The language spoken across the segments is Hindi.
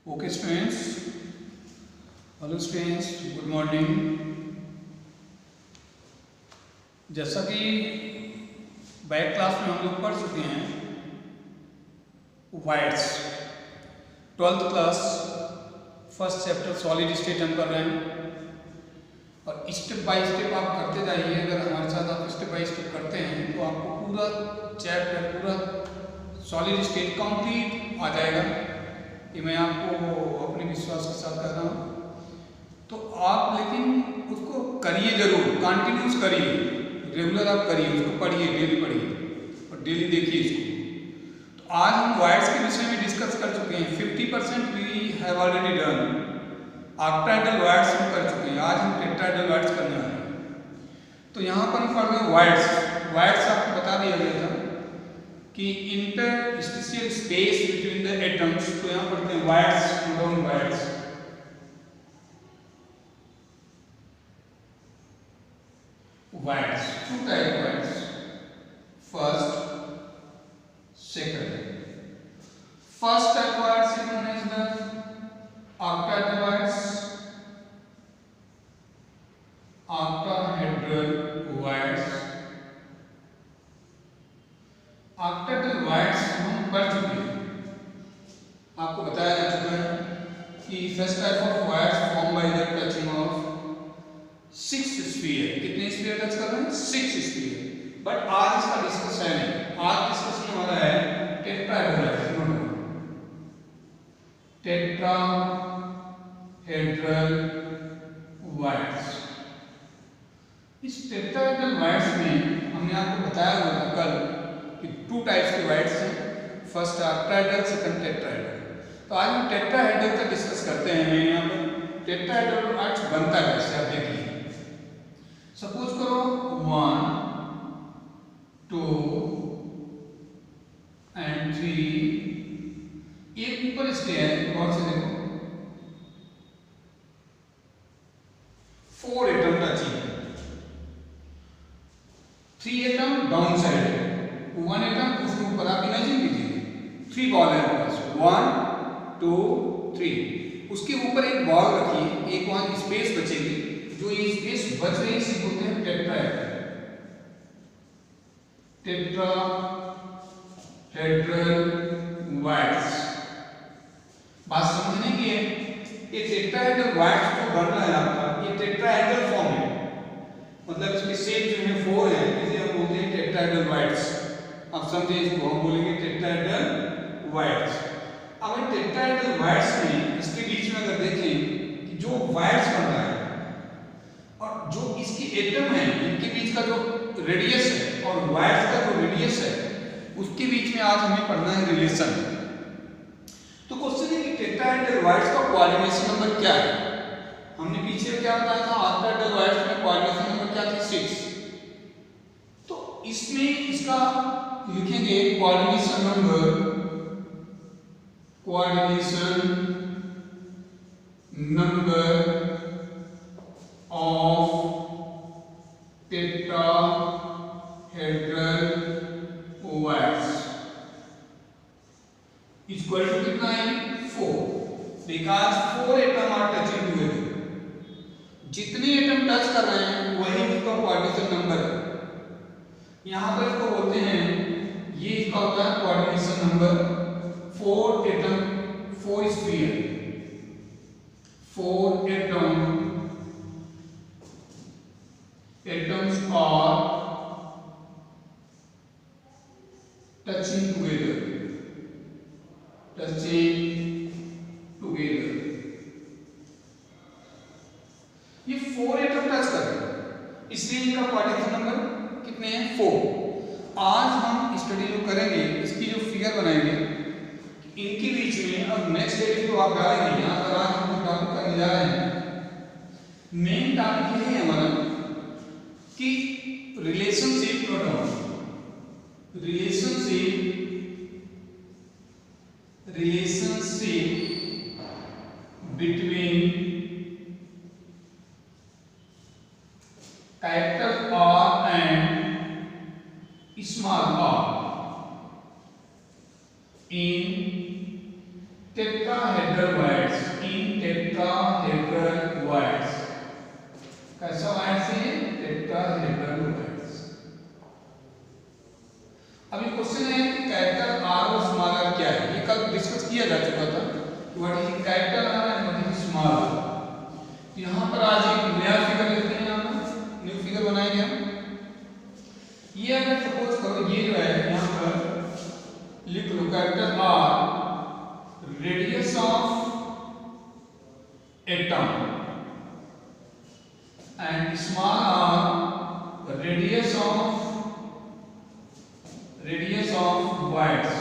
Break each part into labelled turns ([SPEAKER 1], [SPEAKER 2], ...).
[SPEAKER 1] Okay students, hello students, good morning. जैसा कि बैक क्लास में हम लोग पढ़ चुके हैं wides 12th class first chapter solid state हम कर रहे हैं और स्टेप बाय स्टेप आप करते जाइए। अगर हमारे साथ आप स्टेप बाय स्टेप करते हैं तो आपको पूरा चैप्टर पूरा सॉलिड स्टेट कंप्लीट आ जाएगा। ये मैं आपको अपने विश्वास के साथ कह रहा हूँ। तो आप लेकिन उसको करिए जरूर, कंटिन्यूस करिए, रेगुलर आप करिए, उसको पढ़िए, डेली पढ़िए और डेली देखिए इसको। तो आज हम वाइड्स के विषय में डिस्कस कर चुके हैं। 50% we have already done. Octahedral voids हम कर चुके हैं, आज हम टेट्राहेड्रल वाइड्स करने वाले हैं। तो यहाँ पर हम पढ़ रहे हैं वाइड्स। वाइड्स आपको बता दिया गया था कि interstitial space between the atoms, तो यहाँ पढ़ते हैं voids, down voids. Voids two type voids, first second. First type voids is known as the octahedral voids, octahedral voids. Octahedral voids हम पढ़ चुके हैं, आपको बताया जा चुका है कि first type of wides form by the touching of 6 sphere. कितने स्फीयर टच कर रहे हैं? 6 स्फीयर। बट आज इसका डिस्कशन है, आज डिस्कशन हमारा है टेट्राहेड्रल वाइड्स। Tetrahedral wides. इस टेट्राहेड्रल वाइड्स में हमने आपको बताया हुआ था कल कि 2 टाइप्स के वाइड्स हैं, फर्स्ट ऑक्टाहेड्रल, सेकंड टेट्राहेड्रल। तो आज हम टेट्राहेड्रल का डिस्कस करते हैं। मैं यहाँ पर टेट्राहेड्रल वाइड्स बनता कैसे आप देखिए। सपोज करो 1 2 एंड 3, एक ऊपर स्टे है, गौर से देखो, 4 एटम टचिंग है, 3 एटम डाउन साइड है, 1 एटम उसके ऊपर। आप इमेजिन कीजिए 3 बॉल है आपके पास, 1 2 3, उसके ऊपर एक बॉल रखिए, एक वहां स्पेस बचेगी, जो ये स्पेस बच रही है इसे बोलते हैं टेट्राहेड्रल। Tetrahedral wides. बात समझने की है, ये टेट्राहेड्रल वाइड्स जो बन रहा है आपका, ये टेट्राहेड्रल फॉर्म है, मतलब इसकी शेप जो है 4 है, इसे हम बोलते हैं टेट्राहेड्रल वाइड्स। आप समझे इसको, हम बोलेंगे टेट्राहेड्रल वाइड्स। अब टेट्राहेड्रल वाइड्स में इसके बीच में अगर देखें कि जो वाइड्स बन रहा है और जो इसकी एटम है, इनके बीच का जो रेडियस है और वाइड्स का जो रेडियस है, उसके बीच में आज हमें पढ़ना है रिलेशन। तो क्वेश्चन है कि टेट्राहेड्रल वाइड्स का कोऑर्डिनेशन नंबर क्या है। हमने पीछे क्या बताया था, ऑक्टाहेड्रल वाइड्स में कोऑर्डिनेशन नंबर क्या थी? 6। तो इसमें इसका लिखेंगे coordination number, coordination number of tetrahedral voids equal to कितना है? 4, because 4 atom are touching together. जितने एटम टच कर रहे हैं वही उसका कोऑर्डिनेशन नंबर है। यहां पर इसको बोलते हैं, ये इसका होता है coordination number. 4 atom, 4 sphere, 4 atoms are touching together, ये 4 एटम टच कर रहे हैं, इसलिए इनका कोऑर्डिनेशन नंबर कितने हैं? 4। आज हम स्टडी जो करेंगे, इसकी जो फिगर बनाएंगे इनके बीच में। अब नेक्स्ट स्टेज तो आप डालेंगे यहाँ पर, आज हम टॉपिक करने जा रहे हैं। मेन टॉपिक यही है हमारा कि relationship between capital R and small r in tetrahedral what is capital R and what is small R. यहाँ पर आज एक नया फिगर लेते हैं, यहाँ पर न्यू फिगर बनाएंगे हम। ये अगर सपोज करो ये जो है यहाँ पर लिख लो capital R radius of atom and small R radius of voids.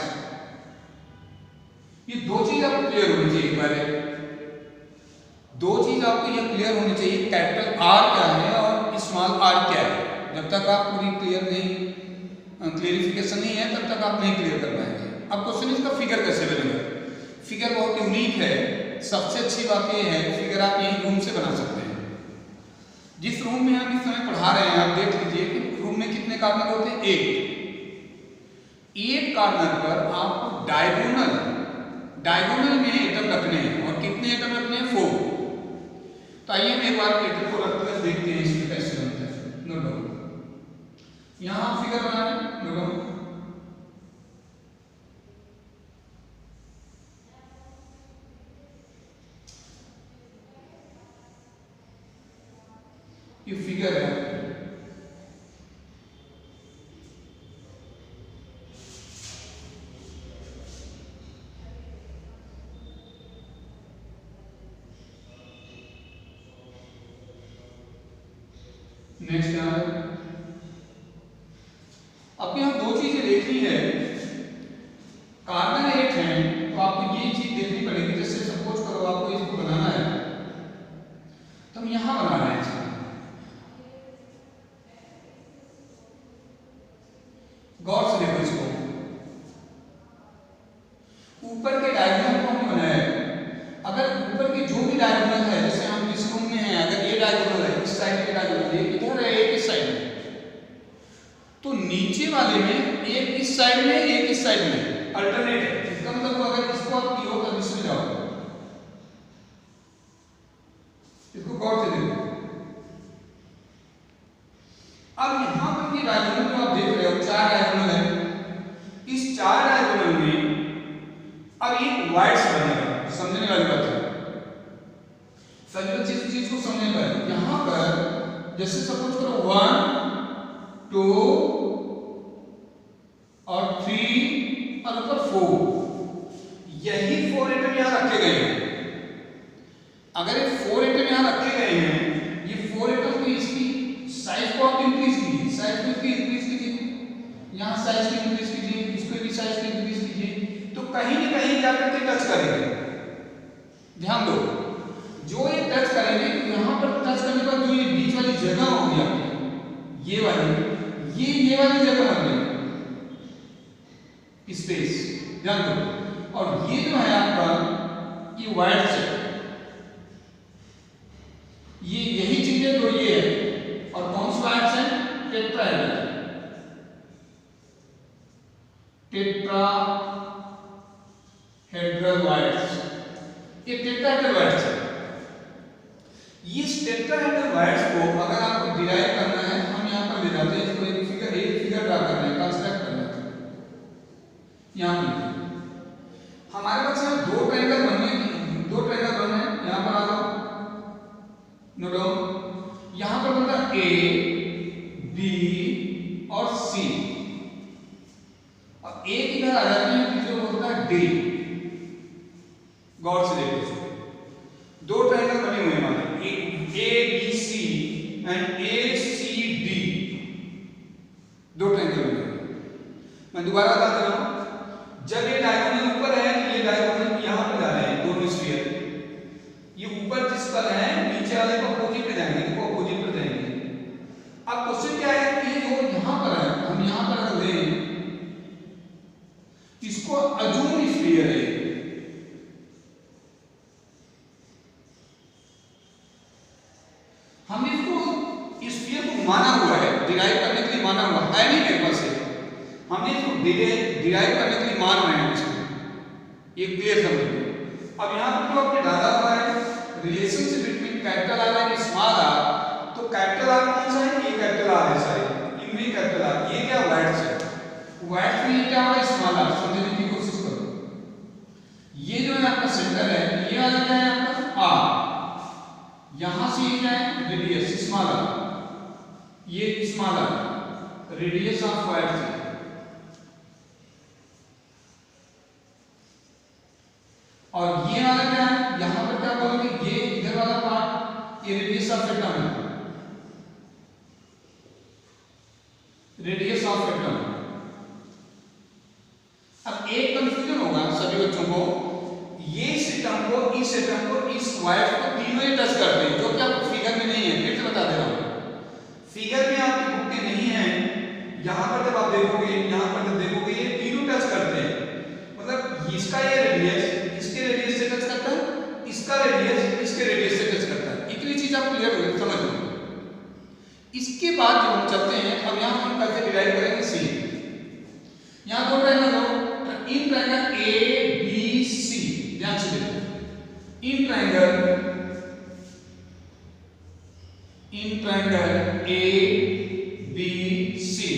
[SPEAKER 1] ये दो चीज आपको क्लियर होनी चाहिए। पहले दो चीज आपको ये क्लियर होनी चाहिए, कैपिटल आर क्या है और स्मॉल आर क्या है। जब तक आप पूरी क्लियरिफिकेशन नहीं है तब तक आप नहीं क्लियर कर पाएंगे। अब क्वेश्चन इसका फिगर कैसे बनेगा। फिगर बहुत यूनिक है। सबसे अच्छी बात यह है फिगर आप यही रूम से बना सकते हैं। जिस रूम में हम इस समय पढ़ा रहे हैं आप देख लीजिए कि रूम में कितने कॉर्नर होते हैं, 8 कॉर्नर पर आपको डायगोनल में एटम रखने हैं। और कितने एटम रखने हैं, 4। तो आइए हम एक बार एटम को रखकर देखते हैं इसमें कैसे बनता है। नोट डाउन, यहां फिगर बना रहे हैं, नोट डाउन। ये फिगर है। नेक्स्ट यहाँ अब यहाँ दो चीजें देखनी है। कार्बन 8 है तो आपको ये चीज देखनी पड़ेगी। जैसे सपोज करो आपको इसको बनाना है तो हम यहां बना रहे हैं। गौर से देखो इसको, ऊपर के डायगोनल को हमने बनाया है। अगर ऊपर के जो भी डायगोनल है, जैसे हम जिस रूम में हैं, अगर ये डायगोनल है, इस साइड के डायगोनल ये इधर है, एक इस साइड में, तो नीचे वाले में एक इस साइड में एक इस साइड में अल्टरनेट है। इसका मतलब अगर इसको आप कियो तब इसमें जाओ। इसको गौर से देखो। अब यहां पर ये डायगोनल जो आप देख रहे हो 4 डायगोनल है। इस 4 डायगोनल में अब एक वाइड्स बनेगा। समझने वाली बात है, सभी चीज को समझने पर यहां पर जैसे सपोज करो 1 2 और 3 और ऊपर 4, यही 4 एटम यहां रखे गए हैं। अगर ये 4 एटम यहां रखे गए हैं, ये 4 एटम को इसकी साइज को आप इंक्रीज कीजिए, साइज को इसकी इंक्रीज कीजिए, यहां साइज को इंक्रीज कीजिए, इसको भी साइज को इंक्रीज कीजिए, तो कहीं न कहीं जाकर के टच करेंगे। ध्यान दो, जो ये टच करेंगे तो यहां पर टच करने पर जो ये बीच वाली जगह होगी आपकी, ये वाली जगह बन गई स्पेस, ध्यान दो। और ये जो है आपका ये वाइड से, ये यही चीजें तो ये है। और कौन सी वाइड्स है, टेट्राहेड्रल वाइड्स। ये टेट्राहेड्रल वाइड्स है। इस टेट्राहेड्रल वाइड्स को अगर आपको डिराइव करना है तो हम यहां पर ले जाते हैं। इसको एक फिगर ड्रा करना है, कंस्ट्रक्ट करना है। यहां पर हमारे पास यहाँ 2 ट्रायंगल बनने हैं। यहां पर आ जाओ, नोट डाउन। यहां पर बनता है ए बी और सी, और ए इधर आ जाती है, तीसरे होता है डी। गौर से देखो, 2 ट्रायंगल बने हुए हैं हमारे, A B C and A C D, 2 triangle बने हुए हैं। मैं दोबारा बता दे रहा हूं, जब ये डायगोनल ऊपर है तो ये डायगोनल यहां पर जा रहे हैं, दोनों स्फीयर। ये ऊपर जिस पर है नीचे वाले को अपोजिट पे जाएंगे, देखो अपोजिट पर जाएंगे। अब क्वेश्चन क्या है कि जो यहां पर है, हम यहां पर अगर लें इसको अजूम स्फीयर है, हम इसको स्फीयर को माना हुआ है, डिराइव करने के लिए माना हुआ है, नहीं मेरे पास है, हमने इसको डिराइव करने के लिए मान रहे हैं इसको। ये क्लियर समझिए। अब यहाँ पर जो आपने डाला हुआ है relationship between capital R and small R, तो कैपिटल आर कौन सा है, ये कैपिटल आर है, सारे इनमें कैपिटल आर, ये क्या वाइड्स है, वाइड्स में ये क्या होगा, स्मॉल आर। समझने की कोशिश करो। ये जो है आपका सेंटर है, से ये क्या है, रेडियस स्मॉलर, ये स्मॉलर रेडियस ऑफ वायर से, और ये वाला क्या है, यहां पर क्या बोलोगे, ये इधर वाला पार्ट ये रेडियस ऑफ एटम है, रेडियस ऑफ एटम। अब एक कंफ्यूजन होगा सभी बच्चों को, ये इस एटम को इस वायर को तीनों ही टच करते हैं, जो कि आपको फिगर में नहीं है, फिर से बता दे रहा हूं, फिगर में आपकी बुक में नहीं है, यहां पर जब आप देखोगे, यहां पर जब देखोगे ये तीनों टच करते हैं, मतलब इसका ये रेडियस इसके रेडियस से टच करता है, इसका रेडियस इसके रेडियस से टच करता है। इतनी चीज आप क्लियर हो समझ लो। इसके बाद जब हम चलते हैं, अब यहां हम कैसे डिराइव करेंगे, सी यहां दो ट्रायंगल हो, इन ट्रायंगल ए बी सी, ध्यान से देखो, in triangle A B C,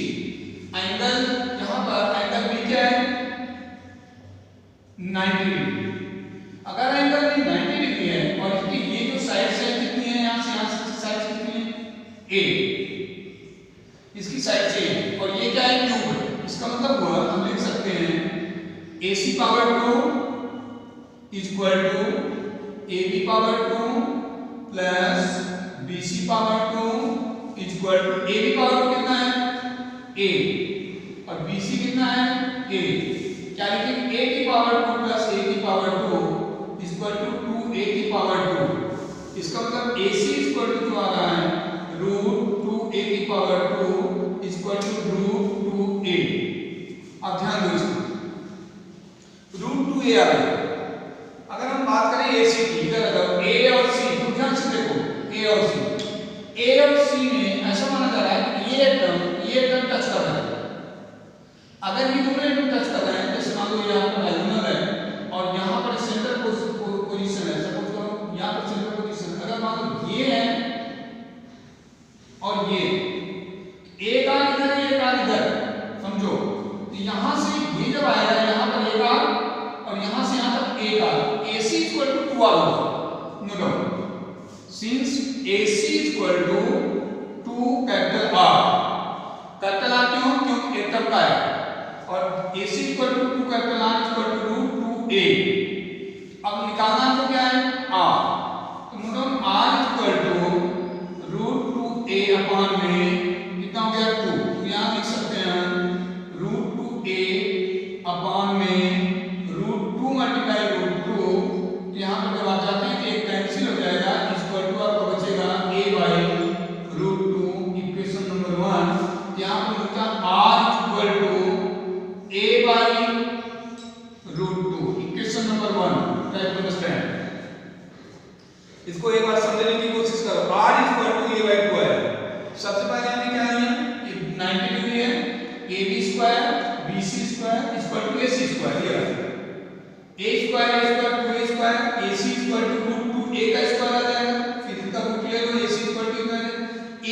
[SPEAKER 1] angle यहां पर एंगल बी क्या है, 90 डिग्री। अगर एंगल बी 90 डिग्री है और इसकी ये जो साइड से कितनी है, यहां से साइड कितनी है, ए, इसकी साइड से है, और ये क्या है, क्यूब है। इसका मतलब हुआ हम लिख सकते हैं AC power 2 equal to AB power 2 plus BC power 2 equal to AB power 2 कितना है, A, और BC कितना है, A। क्या लिखेंगे, A की पावर 2 प्लस A की पावर 2 इक्वल टू 2A की पावर 2। इसका मतलब AC इक्वल टू जो आ रहा है रूट 2A की power 2 equal to root 2A। अब ध्यान दो इसको, रूट 2A आ गया। अगर हम बात करें AC की, इधर अगर A और C, तो ध्यान से देखो A और C में ऐसा माना जा रहा है कि ये टर्म टच कर रहा है। अगर ये दोनों एटम टच कर रहे हैं, जैसे मान लो यहाँ पर डायगोनल है और यहाँ पर सेंटर पोजीशन है, सपोज करो यहाँ पर सेंटर पोजीशन, अगर मान लो ये है और ये एक आर इधर है, एक आर इधर, समझो, तो यहाँ से ये जब आएगा यहाँ पर एक आर और यहाँ से यहाँ तक एक R, AC equal to 2 R होगा। No since AC equal to 2 capital R क्यों, क्योंकि एटम का है, और AC equal to 2 capital R equal to root 2A। अब निकालना तो क्या है, R, तो मतलब R equal to root 2A upon में कितना हो गया, 2, तो यहाँ लिख सकते हैं रूट 2A अपॉन में रूट 2 मल्टीप्लाई रूट 2, यहाँ पर जब आ जाते हैं तो एक कैंसिल हो जाएगा, इक्वल टू आपको बचेगा A by root 2, equation number 1। यहाँ पर लिखा R equal to A by root 2, equation number 1। Try to understand, इसको एक बार समझने की कोशिश करो। R equal to A by 2 है, सबसे पहले हमने क्या लिया, ये 90 डिग्री है, AB square BC square equal to AC square, ये रहा A square equal to A square, AC equal to root 2A का स्क्वायर आ जाएगा, फिर इसका रूट ले लो, AC इक्वल टू कितना है,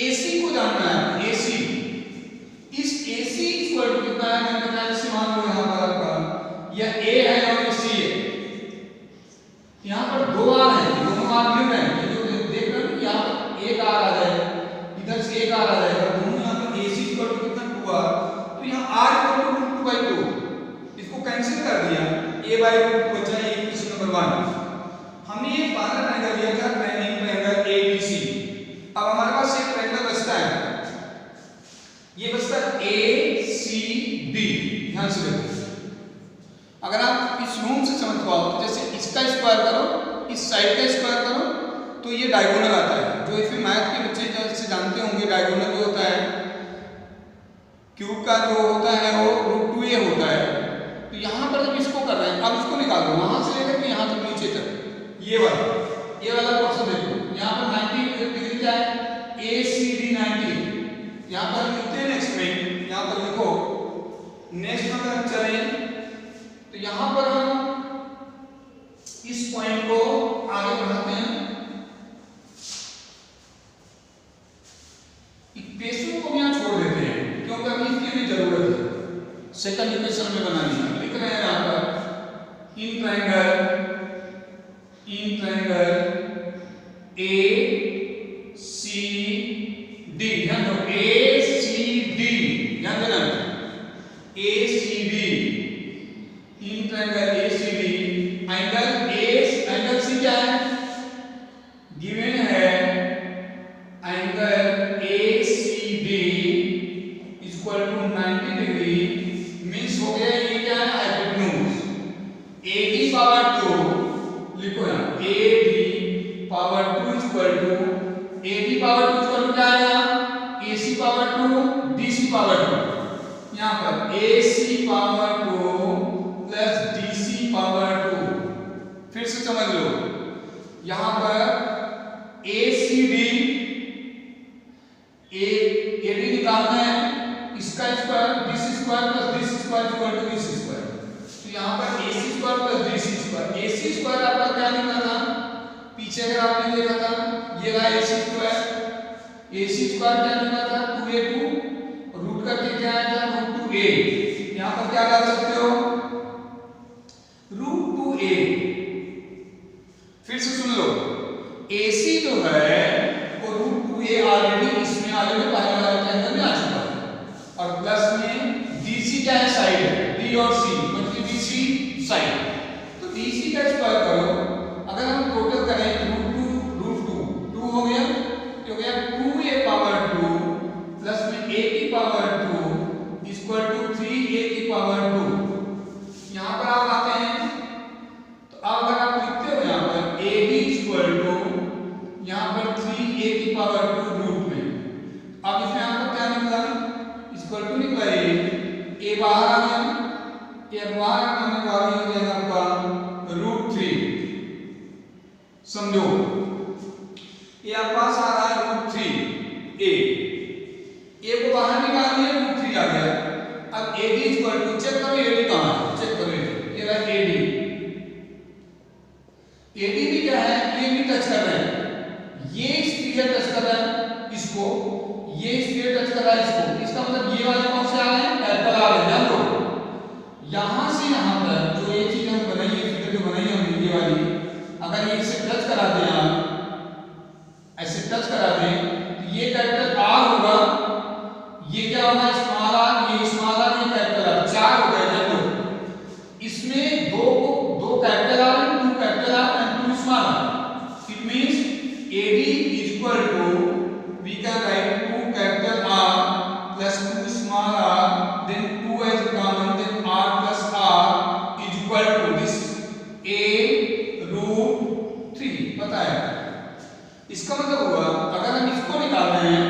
[SPEAKER 1] AC को जानना है, AC, इस AC इक्वल टू कितना है, मैंने बताया, जैसे मान लो यहाँ पर आपका यह A है और ये C है, यहाँ पर 2 R है, दोनों R मिल रहे हैं, ये जो देख रहे हो यहाँ पर एक R आ जाएगा, इधर से एक R आ जाएगा, दोनों यहाँ पर AC इक्वल टू कितना 2R, तो यहाँ R equal to root 2 by 2, इसको कैंसिल कर दिया, A बाई रूट 2 बचा, ये इक्वेशन नंबर 1। हमने ये फाइनल ट्रायंगल लिया था, ट्रायंगल ABC। अब हमारे पास एक ट्रायंगल बचता है, ये बचता है ACD। ध्यान से देखो, अगर आप इस रूम से समझ पाओ तो जैसे इसका स्क्वायर करो, इस साइड का स्क्वायर करो, तो ये डायगोनल आता है, जो इसमें मैथ के बच्चे जैसे जानते होंगे, डायगोनल जो होता है क्यूब का जो होता है वो रूट 2A होता है। तो यहाँ पर जब इसको कर रहे हैं, अब इसको निकाल दो, वहां से लेकर के यहाँ तक नीचे तक, ये वाला पोर्शन देखो, यहाँ पर 90 डिग्री क्या है, ACD 90। यहाँ पर लिखते हैं नेक्स्ट में, यहाँ पर लिखो नेक्स्ट में अगर चले तो यहाँ पर हम इस पॉइंट को आगे बढ़ाते हैं, इक्वेशन को यहाँ छोड़ देते हैं, क्योंकि अभी इसकी भी जरूरत है, सेकंड इक्वेशन में बनानी है। लिख रहे हैं यहाँ पर in triangle A A D power 2 equal to A D power 2 equal to क्या आएगा A C power 2 D C power 2। यहाँ पर A C power 2 plus D C power 2। फिर से समझ लो, यहाँ पर A C D A D निकालना है, इसका square this square plus this square equal to this square. तो यहाँ पर A C square plus D C square. A C square आपका क्या निकला था पीछे अगर आपने देखा था, ये रहा ए C square. A C square क्या निकला था 2a2 रूट करके क्या आया था रूट 2a। यहाँ पर क्या डाल सकते हो रूट 2a। फिर से सुन लो, AC जो है वो रूट 2a ऑलरेडी इसमें ऑलरेडी पहले वाले के अंदर में आ चुका है और प्लस में DC क्या है साइड है D और C मतलब DC साइड। तो DC का स्क्वायर करो, अगर हम टोटल करें रूट 2 हो गया, तो हो गया 2a पावर 2 प्लस में a की पावर 2 इक्वल टू 3a की पावर 2। यहाँ पर आप आते हैं तो अब अगर आप लिखते हो यहाँ पर ab इक्वल टू यहाँ पर 3a की पावर 2 रूट में। अब इसमें आपका क्या निकला इक्वल टू निकला a बाहर आ गया, a बाहर आने के बाद हो जाएगा आपका रूट 3। समझो ये आपके पास आ रहा है रूट 3a को बाहर निकाल दिया रूट 3 आ गया। अब ad इक्वल टू चेक करो ad कहाँ है, चेक करो ये रहा ad भी क्या है ये भी टच कर रहा है, ये स्फीयर टच कर रहा है इसको, ये स्फीयर टच कर रहा है इसको। इसका मतलब ये वाले कौन से आ रहे हैं पैरेलल आ रहे हैं। ध्यान दो यहां से यहां तक जो ये चीज हम बनाई है फिगर जो बनाई हमने ये वाली, अगर ये इसे टच करा दें आप ऐसे टच करा दें तो ये कैपिटल R होगा, ये क्या होगा स्मॉल r, ये स्मॉल r, ये कैपिटल R, 4 हो गए। ध्यान दो इसमें दो capital R and 2 capital R and 2 small r। It means AD equal to we can write 2 capital R plus 2 small r then 2 as common then R plus R is equal to this a root 3। पता है इसका मतलब हुआ अगर हम इसको निकाल रहे हैं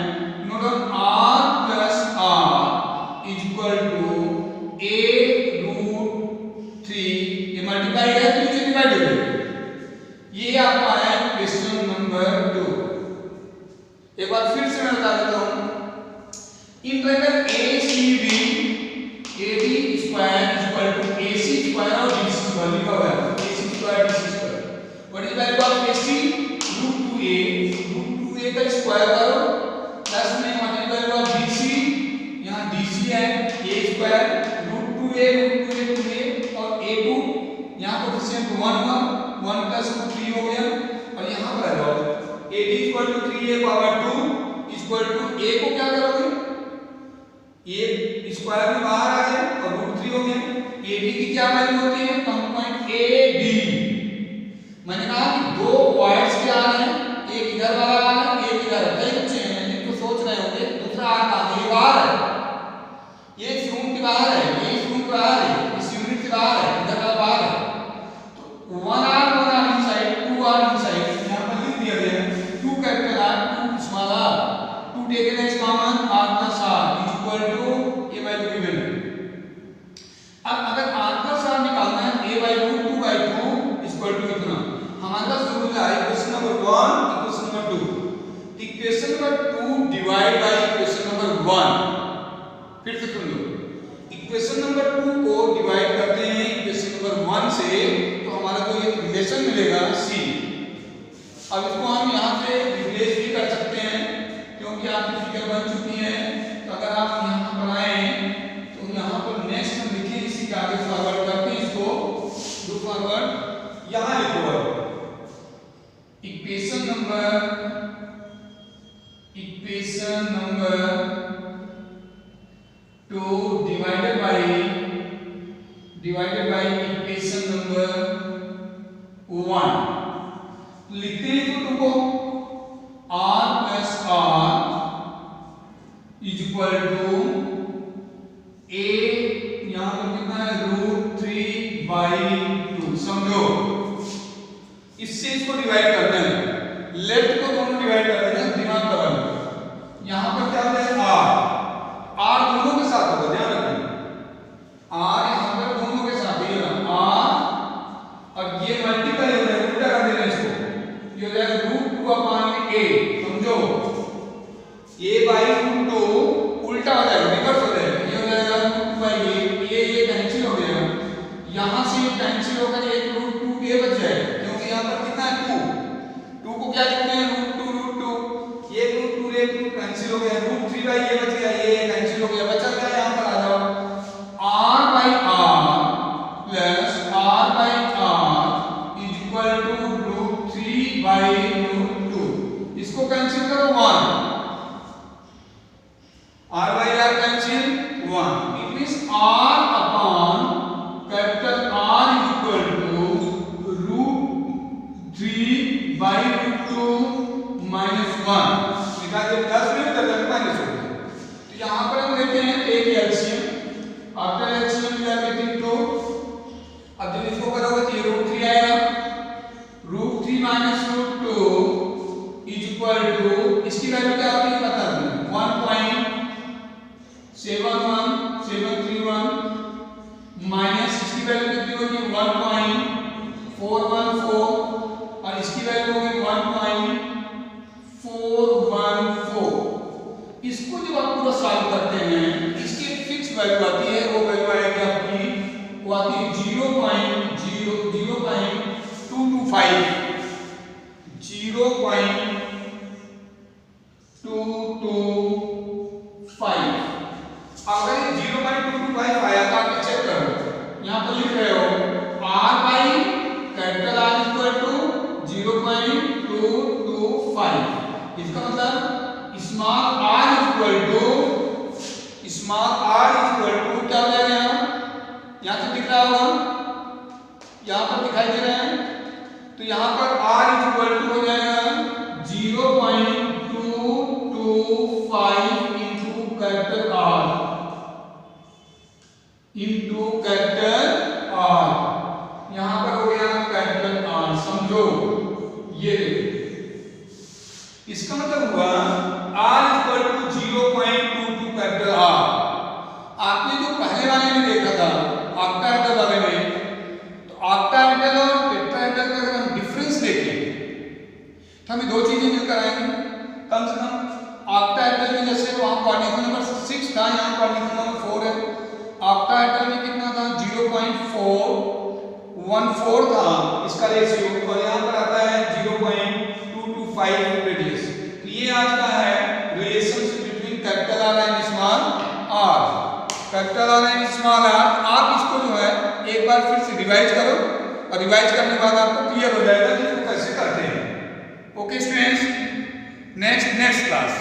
[SPEAKER 1] note down R plus R is equal to a root 3। ये मल्टीप्लाई है तो नीचे डिवाइड हो गया। ये आपका है क्वेश्चन नंबर 2। एक बार फिर से मैं बता देता हूं, in triangle ACD AD square equal to AC square और DC स्क्वायर लिखा हुआ है AC square DC square. What is value of AC root 2a का स्क्वायर करो प्लस में what is value of DC, यहां DC है a square root 2a 2a और a2 यहां कोएफिशिएंट 1 हुआ 1 प्लस 3 हो गया और यहां पर आ जाओ AD equal to 3a power 2 equal to a को क्या करोगे a स्क्वायर में बाहर आ गया और रूट 3 हो गया। AD की क्या वैल्यू होती है पॉइंट AD। मैंने कहा कि दो पॉइंट्स क्या आ रहे हैं, एक इधर वाला आ रहा है एक इधर। कई बच्चे हैं जिनको सोच रहे होंगे दूसरा आ कहां है, ये बाहर है, ये इस रूम के बाहर है, ये इस रूम के बाहर है, इस यूनिट के बाहर है, इधर वाला बाहर है। तो 1 R इनसाइड 2 R इनसाइड यहां पर लिख दिया गया 2 capital R 2 small r 2 taken as common R plus R equal to a by 2 गिवन। अब अगर R plus R निकालना है a by root 2 by 2 equal to इतना। हमारे पास रूल है equation number 1 equation number 2। Equation number 2 divide by equation number 1। फिर से सुन लो, इक्वेशन नंबर 2 को डिवाइड करते हैं इक्वेशन नंबर 1 से तो हमारा जो ये रिलेशन मिलेगा C। अब इसको हम यहाँ से रिप्लेस भी कर सकते हैं क्योंकि आपकी फिगर बन चुकी है। तो अगर आप यहाँ पर आए तो यहाँ पर नेक्स्ट हम लिखें, इसी के आगे फॉरवर्ड करके इसको डू फॉरवर्ड। यहाँ लिखो equation number 2 divided by equation number 1 लिखते हैं तो को R plus R is equal to a यहाँ पर कितना है रूट 3 by 2। समझो इससे इसको डिवाइड करते हैं, लेफ्ट को दोनों डिवाइड करते हैं, दिमाग लगाओ। यहाँ पर क्या हो जाएगा आर दोनों के साथ होगा, ध्यान रखना आर यहाँ पर दोनों के साथ ही है आर, और ये मल्टीप्लाई हो जाएगा, उल्टा कर देना इसको, ये हो जाएगा √2/a, समझो a बाई √2 उल्टा हो जाएगा, रिवर्स हो जाएगा, ये हो जाएगा √2/a, ये कैंसिल हो गया, यहाँ से ये कैंसिल होकर एक √2a बच जाएगा, क्योंकि यहाँ पर कितना है 2 को क्या लिखते हैं √2, ये √2 कैंसिल हो गया, √3/a बच गया, ये कैंसिल हो गया, बचा क्या यहाँ पर आ जाओ r/r plus r/r is equal to √3/√2, इसको कैंसिल करो 1, r/r cancel 1, it means r upon capital R is equal to √3/√2 minus 1, निकाल दे प्लस में कर दे माइनस हो गया। तो यहाँ पर हम लेते हैं एक LCM, after LCM we are getting 2, अब जब इसको करोगे तो ये √3 आएगा, √3 माइनस √2 इज इक्वल टू, इसकी वैल्यू क्या होती है बता दो 1.71731 माइनस इसकी वैल्यू कितनी होगी 1.414, और इसकी वैल्यू होगी 1.414। इसको जब आप पूरा सॉल्व करते हैं, इसकी फिक्स वैल्यू आती है, वो वैल्यू आएगी आपकी, वो आती है 0.225, 0.225। अगर ये 0.225 आया तो आप चेक करो, यहाँ पर लिख रहे हो r by capital R equal to 0.225, इसका मतलब स्मॉल r इक्वल टू क्या हो जाएगा, यहाँ से दिख रहा होगा, यहाँ पर दिखाई दे रहे हैं, तो यहाँ पर r इक्वल टू हो जाएगा 0.225 into capital R into capital R, यहाँ पर हो गया कैपिटल R, समझो ये इसका मतलब हुआ R equal to 0.22 capital R। आपने जो पहले वाले में देखा था ऑक्टाहेड्रल वाले में, तो ऑक्टाहेड्रल और टेट्राहेड्रल का अगर हम डिफरेंस देखें तो हमें दो चीजें मिलकर आएंगी, कम से कम ऑक्टाहेड्रल में जैसे वहां कोऑर्डिनेशन नंबर 6 था, यहाँ कोऑर्डिनेशन नंबर 4 है, ऑक्टाहेड्रल में कितना था 0.414 था इसका रेशियो, और यहाँ पर आता है 0.225 रेडियस। तो ये आज का है relationship between capital R and small r, capital R and small r। आप इसको जो है एक बार फिर से रिवाइज करो, और रिवाइज करने के बाद आपको क्लियर हो जाएगा कि इसको कैसे करते हैं। Okay students, next class.